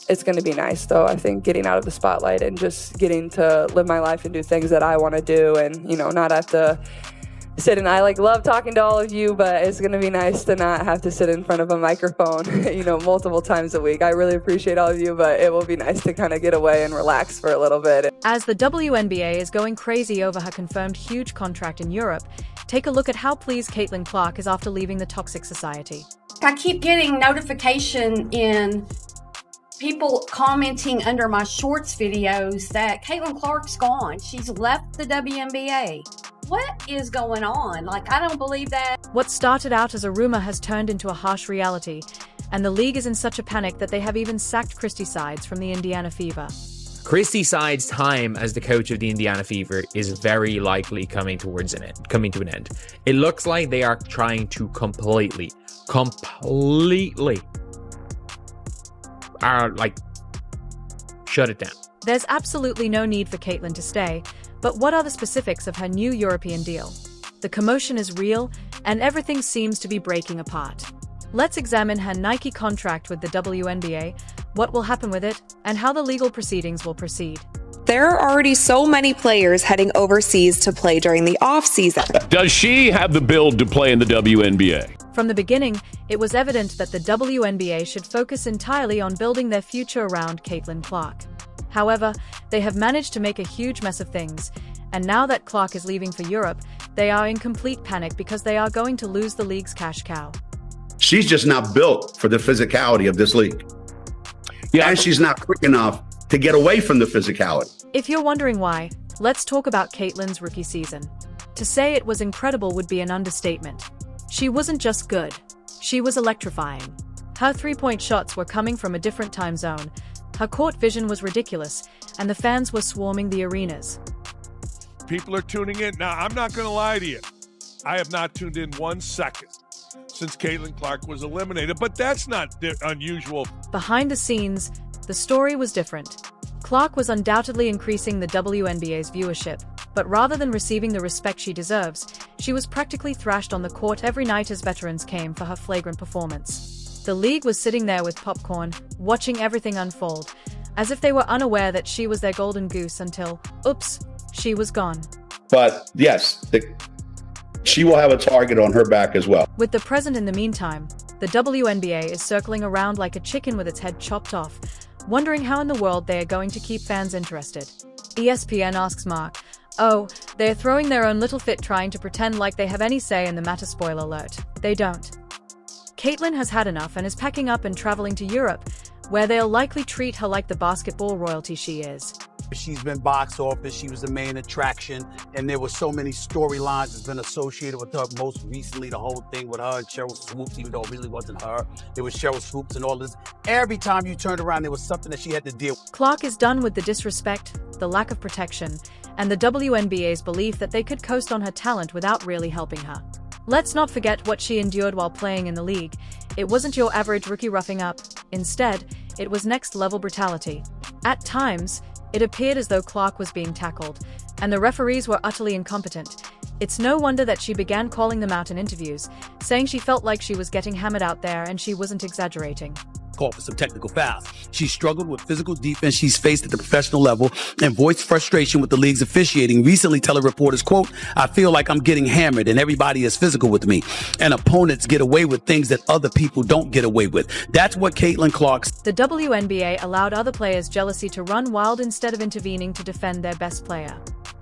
It's going to be nice, though, I think, getting out of the spotlight and just getting to live my life and do things that I want to do and, not have to sit and I love talking to all of you, but it's going to be nice to not have to sit in front of a microphone, multiple times a week. I really appreciate all of you, but it will be nice to kind of get away and relax for a little bit. As the WNBA is going crazy over her confirmed huge contract in Europe, take a look at how pleased Caitlin Clark is after leaving the toxic society. I keep getting notification in people commenting under my shorts videos that Caitlin Clark's gone. She's left the WNBA. What is going on? I don't believe that. What started out as a rumor has turned into a harsh reality, and the league is in such a panic that they have even sacked Christy Sides from the Indiana Fever. Christy Sides' time as the coach of the Indiana Fever is very likely coming to an end. It looks like they are trying to completely shut it down. There's absolutely no need for Caitlin to stay, but what are the specifics of her new European deal? The commotion is real, and everything seems to be breaking apart. Let's examine her Nike contract with the WNBA, what will happen with it, and how the legal proceedings will proceed. There are already so many players heading overseas to play during the off-season. Does she have the build to play in the WNBA? From the beginning, it was evident that the WNBA should focus entirely on building their future around Caitlin Clark. However, they have managed to make a huge mess of things, and now that Clark is leaving for Europe, they are in complete panic because they are going to lose the league's cash cow. She's just not built for the physicality of this league. Yeah, and she's not quick enough to get away from the physicality. If you're wondering why, let's talk about Caitlin's rookie season. To say it was incredible would be an understatement. She wasn't just good, she was electrifying. Her three-point shots were coming from a different time zone, her court vision was ridiculous, and the fans were swarming the arenas. People are tuning in. Now, I'm not going to lie to you. I have not tuned in 1 second since Caitlin Clark was eliminated, but that's not unusual. Behind the scenes, the story was different. Clark was undoubtedly increasing the WNBA's viewership, but rather than receiving the respect she deserves, she was practically thrashed on the court every night as veterans came for her flagrant performance. The league was sitting there with popcorn, watching everything unfold, as if they were unaware that she was their golden goose until, oops, she was gone. But yes, she will have a target on her back as well. With the present in the meantime, the WNBA is circling around like a chicken with its head chopped off, wondering how in the world they are going to keep fans interested. ESPN asks Mark, "Oh, they're throwing their own little fit trying to pretend like they have any say in the matter." Spoiler alert, they don't. Caitlin has had enough and is packing up and traveling to Europe, where they'll likely treat her like the basketball royalty she is. She's been box office, she was the main attraction, and there were so many storylines that's been associated with her. Most recently, the whole thing with her and Cheryl Swoops, even though it really wasn't her. It was Cheryl Swoops and all this. Every time you turned around, there was something that she had to deal with. Clark is done with the disrespect, the lack of protection, and the WNBA's belief that they could coast on her talent without really helping her. Let's not forget what she endured while playing in the league. It wasn't your average rookie roughing up. Instead, it was next-level brutality. At times, it appeared as though Clark was being tackled, and the referees were utterly incompetent. It's no wonder that she began calling them out in interviews, saying she felt like she was getting hammered out there and she wasn't exaggerating. Called for some technical fouls. She struggled with physical defense she's faced at the professional level and voiced frustration with the league's officiating, recently telling reporters, quote, "I feel like I'm getting hammered and everybody is physical with me, and opponents get away with things that other people don't get away with." That's what Caitlin Clark's. The WNBA allowed other players' jealousy to run wild instead of intervening to defend their best player.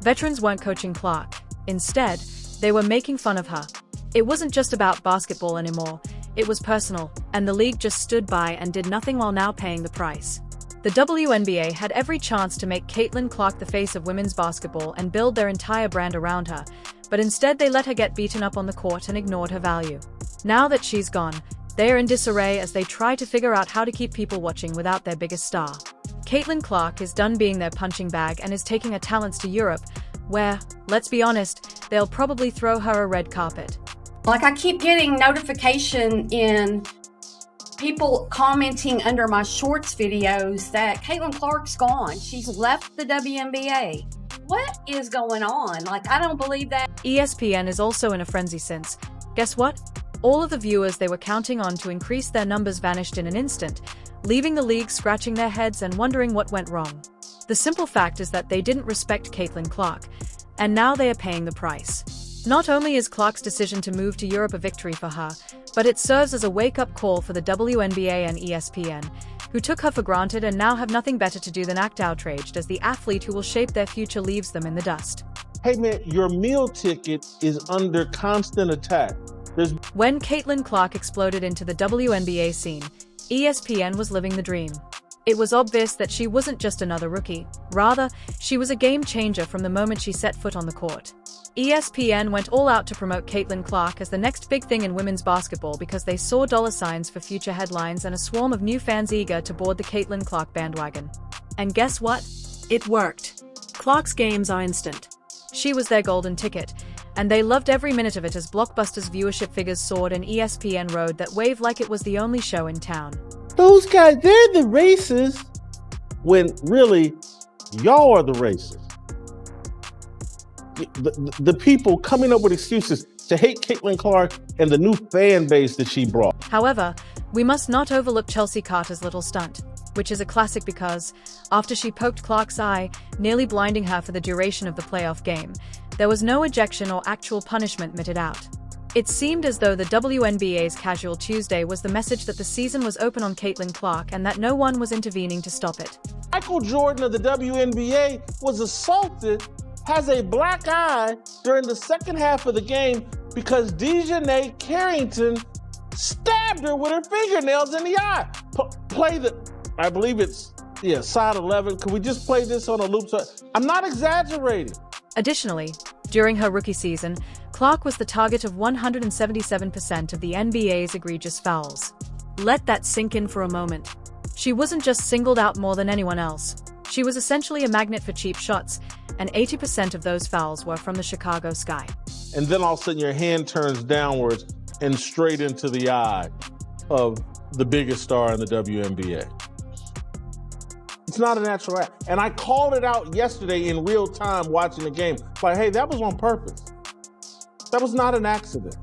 Veterans weren't coaching Clark. Instead, they were making fun of her. It wasn't just about basketball anymore. It was personal, and the league just stood by and did nothing while now paying the price. The WNBA had every chance to make Caitlin Clark the face of women's basketball and build their entire brand around her, but instead they let her get beaten up on the court and ignored her value. Now that she's gone, they are in disarray as they try to figure out how to keep people watching without their biggest star. Caitlin Clark is done being their punching bag and is taking her talents to Europe, where, let's be honest, they'll probably throw her a red carpet. I keep getting notification in people commenting under my shorts videos that Caitlin Clark's gone. She's left the WNBA. What is going on? I don't believe that. ESPN is also in a frenzy since, guess what? All of the viewers they were counting on to increase their numbers vanished in an instant, leaving the league scratching their heads and wondering what went wrong. The simple fact is that they didn't respect Caitlin Clark, and now they are paying the price. Not only is Clark's decision to move to Europe a victory for her, but it serves as a wake-up call for the WNBA and ESPN, who took her for granted and now have nothing better to do than act outraged as the athlete who will shape their future leaves them in the dust. Hey man, your meal ticket is under constant attack. When Caitlin Clark exploded into the WNBA scene, ESPN was living the dream. It was obvious that she wasn't just another rookie. Rather, she was a game changer from the moment she set foot on the court. ESPN went all out to promote Caitlin Clark as the next big thing in women's basketball because they saw dollar signs for future headlines and a swarm of new fans eager to board the Caitlin Clark bandwagon. And guess what? It worked. Clark's games are instant. She was their golden ticket, and they loved every minute of it as Blockbuster's viewership figures soared and ESPN rode that wave like it was the only show in town. Those guys, they're the racists, when really, y'all are the racists. The people coming up with excuses to hate Caitlin Clark and the new fan base that she brought. However, we must not overlook Chelsea Carter's little stunt, which is a classic because, after she poked Clark's eye, nearly blinding her for the duration of the playoff game, there was no ejection or actual punishment meted out. It seemed as though the WNBA's Casual Tuesday was the message that the season was open on Caitlin Clark and that no one was intervening to stop it. Michael Jordan of the WNBA was assaulted, has a black eye during the second half of the game because Dejanay Carrington stabbed her with her fingernails in the eye. Play the, I believe it's, side 11. Could we just play this on a loop? I'm not exaggerating. Additionally, during her rookie season, Clark was the target of 177% of the NBA's egregious fouls. Let that sink in for a moment. She wasn't just singled out more than anyone else. She was essentially a magnet for cheap shots, and 80% of those fouls were from the Chicago sky. And then all of a sudden your hand turns downwards and straight into the eye of the biggest star in the WNBA. It's not a natural act. And I called it out yesterday in real time watching the game. Like, hey, that was on purpose. That was not an accident.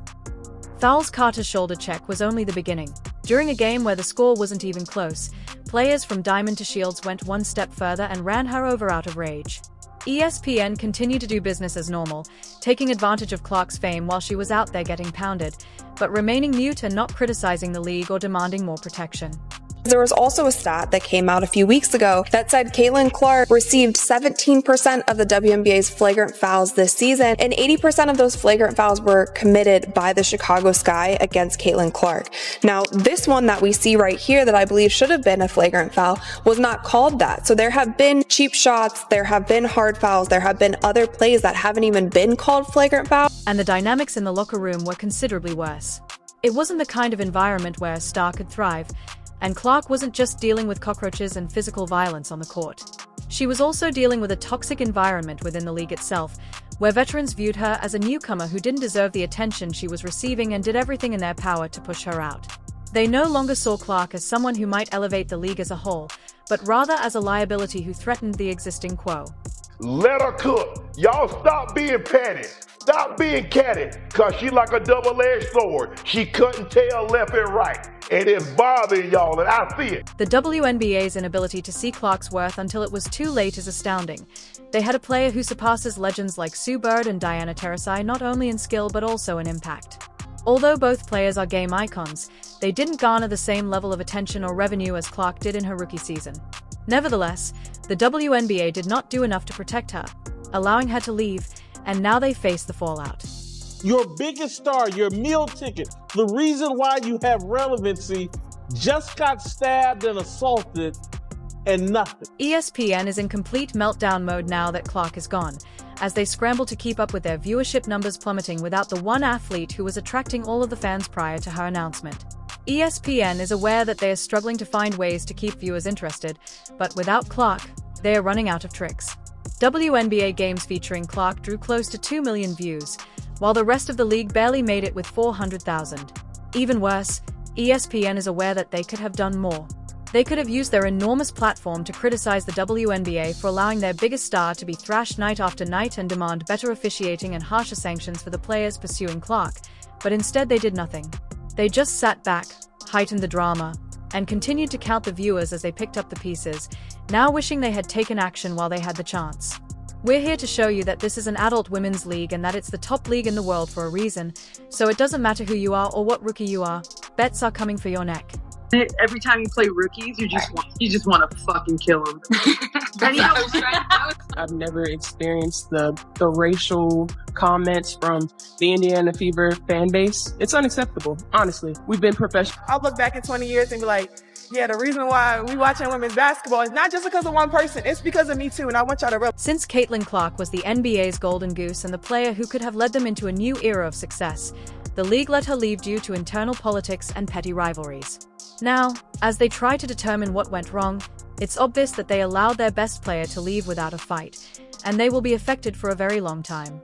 Fouls Carter's shoulder check was only the beginning. During a game where the score wasn't even close, players from Diamond to Shields went one step further and ran her over out of rage. ESPN continued to do business as normal, taking advantage of Clark's fame while she was out there getting pounded, but remaining mute and not criticizing the league or demanding more protection. There was also a stat that came out a few weeks ago that said Caitlin Clark received 17% of the WNBA's flagrant fouls this season, and 80% of those flagrant fouls were committed by the Chicago Sky against Caitlin Clark. Now, this one that we see right here that I believe should have been a flagrant foul was not called that. So there have been cheap shots, there have been hard fouls, there have been other plays that haven't even been called flagrant fouls. And the dynamics in the locker room were considerably worse. It wasn't the kind of environment where a star could thrive, and Clark wasn't just dealing with cockroaches and physical violence on the court. She was also dealing with a toxic environment within the league itself, where veterans viewed her as a newcomer who didn't deserve the attention she was receiving and did everything in their power to push her out. They no longer saw Clark as someone who might elevate the league as a whole, but rather as a liability who threatened the existing quo. Let her cook. Y'all stop being petty. Stop being catty, because she like a double-edged sword. She couldn't tell left and right, and it's bothering y'all, and I see it. The WNBA's inability to see Clark's worth until it was too late is astounding. They had a player who surpasses legends like Sue Bird and Diana Taurasi not only in skill but also in impact. Although both players are game icons, they didn't garner the same level of attention or revenue as Clark did in her rookie season. Nevertheless, the WNBA did not do enough to protect her, allowing her to leave, and now they face the fallout. Your biggest star, your meal ticket, the reason why you have relevancy, just got stabbed and assaulted and nothing. ESPN is in complete meltdown mode now that Clark is gone, as they scramble to keep up with their viewership numbers plummeting without the one athlete who was attracting all of the fans prior to her announcement. ESPN is aware that they are struggling to find ways to keep viewers interested, but without Clark, they are running out of tricks. WNBA games featuring Clark drew close to 2 million views, while the rest of the league barely made it with 400,000. Even worse, ESPN is aware that they could have done more. They could have used their enormous platform to criticize the WNBA for allowing their biggest star to be thrashed night after night and demand better officiating and harsher sanctions for the players pursuing Clark, but instead they did nothing. They just sat back, heightened the drama, and continued to count the viewers as they picked up the pieces, now wishing they had taken action while they had the chance. We're here to show you that this is an adult women's league and that it's the top league in the world for a reason, so it doesn't matter who you are or what rookie you are, bets are coming for your neck. Every time you play rookies, you just want to fucking kill them. I've never experienced the racial comments from the Indiana Fever fan base. It's unacceptable, honestly. We've been professional. I'll look back in 20 years and be like, yeah, the reason why we watching women's basketball is not just because of one person, it's because of me too, and I want y'all to realize. Since Caitlin Clark was the NBA's golden goose and the player who could have led them into a new era of success, the league let her leave due to internal politics and petty rivalries. Now, as they try to determine what went wrong, it's obvious that they allowed their best player to leave without a fight, and they will be affected for a very long time.